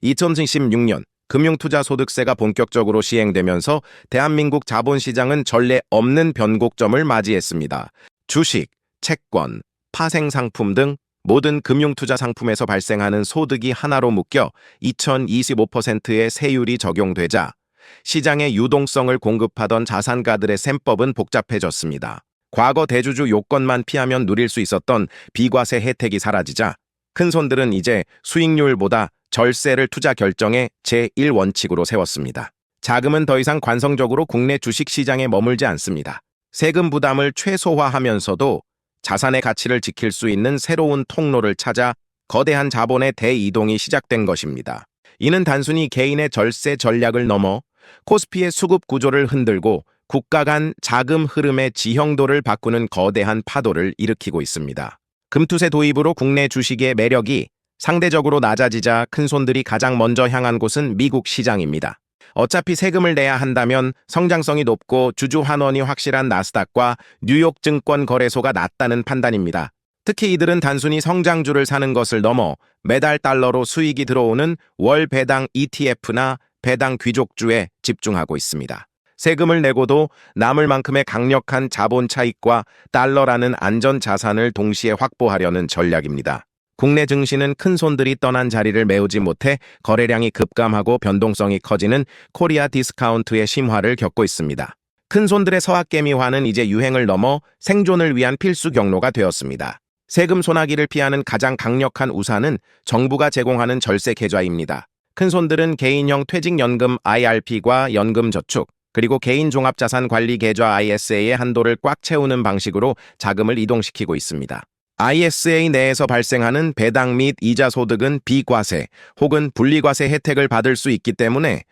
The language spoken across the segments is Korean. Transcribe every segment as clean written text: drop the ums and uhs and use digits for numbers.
2016년 금융투자소득세가 본격적으로 시행되면서 대한민국 자본시장은 전례 없는 변곡점을 맞이했습니다. 주식, 채권, 파생상품 등 모든 금융투자 상품에서 발생하는 소득이 하나로 묶여 2025%의 세율이 적용되자 시장의 유동성을 공급하던 자산가들의 셈법은 복잡해졌습니다. 과거 대주주 요건만 피하면 누릴 수 있었던 비과세 혜택이 사라지자 큰손들은 이제 수익률보다 절세를 투자 결정의 제1원칙으로 세웠습니다. 자금은 더 이상 관성적으로 국내 주식시장에 머물지 않습니다. 세금 부담을 최소화하면서도 자산의 가치를 지킬 수 있는 새로운 통로를 찾아 거대한 자본의 대이동이 시작된 것입니다. 이는 단순히 개인의 절세 전략을 넘어 코스피의 수급 구조를 흔들고 국가 간 자금 흐름의 지형도를 바꾸는 거대한 파도를 일으키고 있습니다. 금투세 도입으로 국내 주식의 매력이 상대적으로 낮아지자 큰손들이 가장 먼저 향한 곳은 미국 시장입니다. 어차피 세금을 내야 한다면 성장성이 높고 주주 환원이 확실한 나스닥과 뉴욕 증권거래소가 낫다는 판단입니다. 특히 이들은 단순히 성장주를 사는 것을 넘어 매달 달러로 수익이 들어오는 월 배당 ETF나 배당 귀족주에 집중하고 있습니다. 세금을 내고도 남을 만큼의 강력한 자본 차익과 달러라는 안전 자산을 동시에 확보하려는 전략입니다. 국내 증시는 큰손들이 떠난 자리를 메우지 못해 거래량이 급감하고 변동성이 커지는 코리아 디스카운트의 심화를 겪고 있습니다. 큰손들의 서학개미화는 이제 유행을 넘어 생존을 위한 필수 경로가 되었습니다. 세금 소나기를 피하는 가장 강력한 우산은 정부가 제공하는 절세 계좌입니다. 큰손들은 개인형 퇴직연금 IRP과 연금저축, 그리고 개인 종합자산관리 계좌 ISA의 한도를 꽉 채우는 방식으로 자금을 이동시키고 있습니다. ISA 내에서 발생하는 배당 및 이자 소득은 비과세 혹은 분리과세 혜택을 받을 수 있기 때문에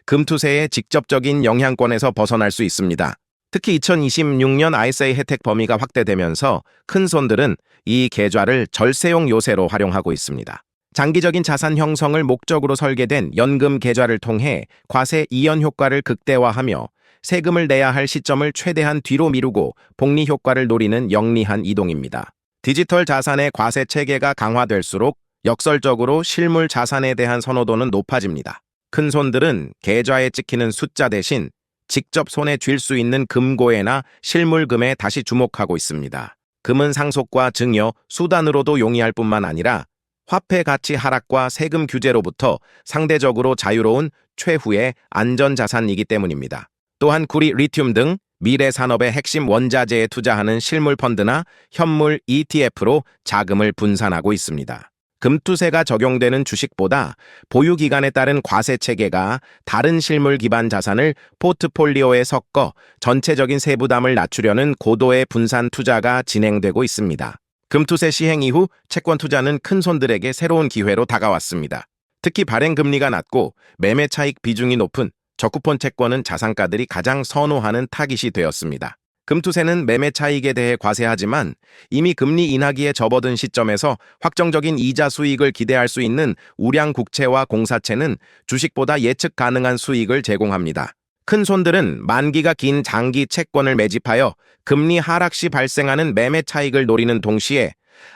금투세의 직접적인 영향권에서 벗어날 수 있습니다. 특히 2026년 ISA 혜택 범위가 확대되면서 큰손들은 이 계좌를 절세용 요새로 활용하고 있습니다. 장기적인 자산 형성을 목적으로 설계된 연금 계좌를 통해 과세 이연 효과를 극대화하며 세금을 내야 할 시점을 최대한 뒤로 미루고 복리 효과를 노리는 영리한 이동입니다. 디지털 자산의 과세 체계가 강화될수록 역설적으로 실물 자산에 대한 선호도는 높아집니다. 큰손들은 계좌에 찍히는 숫자 대신 직접 손에 쥘 수 있는 금고에나 실물금에 다시 주목하고 있습니다. 금은 상속과 증여, 수단으로도 용이할 뿐만 아니라 화폐 가치 하락과 세금 규제로부터 상대적으로 자유로운 최후의 안전자산이기 때문입니다. 또한 구리, 리튬 등 미래 산업의 핵심 원자재에 투자하는 실물 펀드나 현물 ETF로 자금을 분산하고 있습니다. 금투세가 적용되는 주식보다 보유 기간에 따른 과세 체계가 다른 실물 기반 자산을 포트폴리오에 섞어 전체적인 세부담을 낮추려는 고도의 분산 투자가 진행되고 있습니다. 금투세 시행 이후 채권 투자는 큰손들에게 새로운 기회로 다가왔습니다. 특히 발행 금리가 낮고 매매 차익 비중이 높은 저쿠폰 채권은 자산가들이 가장 선호하는 타깃이 되었습니다. 금투세는 매매 차익에 대해 과세하지만 이미 금리 인하기에 접어든 시점에서 확정적인 이자 수익을 기대할 수 있는 우량 국채와 공사채는 주식보다 예측 가능한 수익을 제공합니다. 큰손들은 만기가 긴 장기 채권을 매집하여 금리 하락 시 발생하는 매매 차익을 노리는 동시에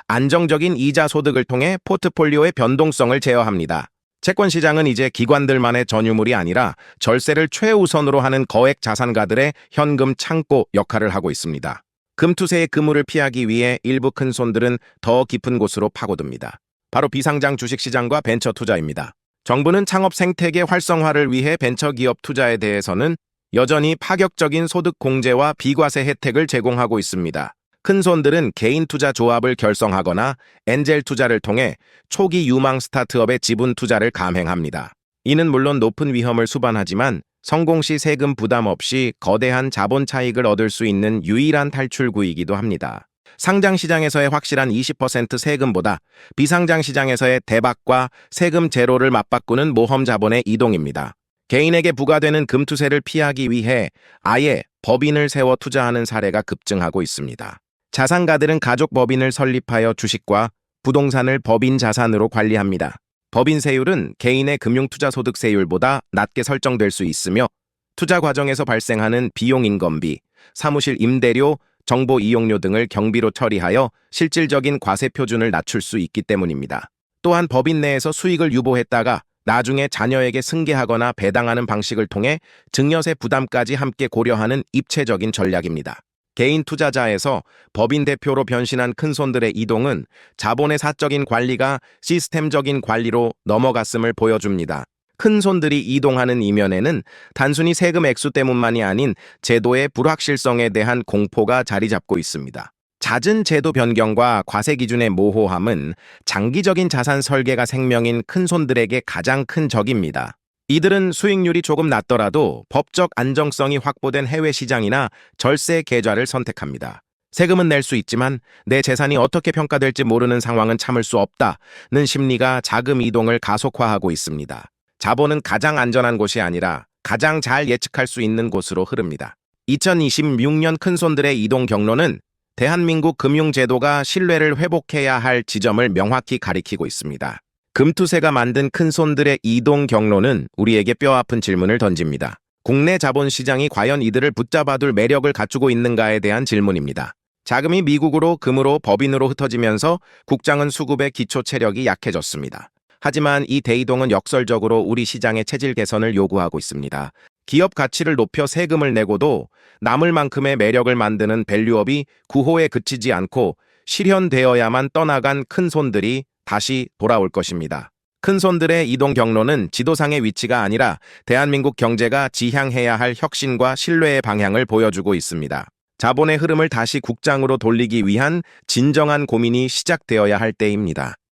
안정적인 이자 소득을 통해 포트폴리오의 변동성을 제어합니다. 채권 시장은 이제 기관들만의 전유물이 아니라 절세를 최우선으로 하는 거액 자산가들의 현금 창고 역할을 하고 있습니다. 금투세의 그물을 피하기 위해 일부 큰손들은 더 깊은 곳으로 파고듭니다. 바로 비상장 주식시장과 벤처 투자입니다. 정부는 창업 생태계 활성화를 위해 벤처기업 투자에 대해서는 여전히 파격적인 소득 공제와 비과세 혜택을 제공하고 있습니다. 큰손들은 개인 투자 조합을 결성하거나 엔젤 투자를 통해 초기 유망 스타트업의 지분 투자를 감행합니다. 이는 물론 높은 위험을 수반하지만 성공 시 세금 부담 없이 거대한 자본 차익을 얻을 수 있는 유일한 탈출구이기도 합니다. 상장 시장에서의 확실한 20% 세금보다 비상장 시장에서의 대박과 세금 제로를 맞바꾸는 모험 자본의 이동입니다. 개인에게 부과되는 금투세를 피하기 위해 아예 법인을 세워 투자하는 사례가 급증하고 있습니다. 자산가들은 가족 법인을 설립하여 주식과 부동산을 법인 자산으로 관리합니다. 법인 세율은 개인의 금융투자소득세율보다 낮게 설정될 수 있으며 투자 과정에서 발생하는 비용 인건비, 사무실 임대료, 정보 이용료 등을 경비로 처리하여 실질적인 과세 표준을 낮출 수 있기 때문입니다. 또한 법인 내에서 수익을 유보했다가 나중에 자녀에게 승계하거나 배당하는 방식을 통해 증여세 부담까지 함께 고려하는 입체적인 전략입니다. 개인 투자자에서 법인 대표로 변신한 큰손들의 이동은 자본의 사적인 관리가 시스템적인 관리로 넘어갔음을 보여줍니다. 큰손들이 이동하는 이면에는 단순히 세금 액수 때문만이 아닌 제도의 불확실성에 대한 공포가 자리 잡고 있습니다. 잦은 제도 변경과 과세 기준의 모호함은 장기적인 자산 설계가 생명인 큰손들에게 가장 큰 적입니다. 이들은 수익률이 조금 낮더라도 법적 안정성이 확보된 해외 시장이나 절세 계좌를 선택합니다. 세금은 낼 수 있지만 내 재산이 어떻게 평가될지 모르는 상황은 참을 수 없다는 심리가 자금 이동을 가속화하고 있습니다. 자본은 가장 안전한 곳이 아니라 가장 잘 예측할 수 있는 곳으로 흐릅니다. 2026년 큰손들의 이동 경로는 대한민국 금융제도가 신뢰를 회복해야 할 지점을 명확히 가리키고 있습니다. 금투세가 만든 큰손들의 이동 경로는 우리에게 뼈아픈 질문을 던집니다. 국내 자본시장이 과연 이들을 붙잡아둘 매력을 갖추고 있는가에 대한 질문입니다. 자금이 미국으로 금으로 법인으로 흩어지면서 국장은 수급의 기초 체력이 약해졌습니다. 하지만 이 대이동은 역설적으로 우리 시장의 체질 개선을 요구하고 있습니다. 기업 가치를 높여 세금을 내고도 남을 만큼의 매력을 만드는 밸류업이 구호에 그치지 않고 실현되어야만 떠나간 큰손들이 다시 돌아올 것입니다. 큰손들의 이동 경로는 지도상의 위치가 아니라 대한민국 경제가 지향해야 할 혁신과 신뢰의 방향을 보여주고 있습니다. 자본의 흐름을 다시 국장으로 돌리기 위한 진정한 고민이 시작되어야 할 때입니다.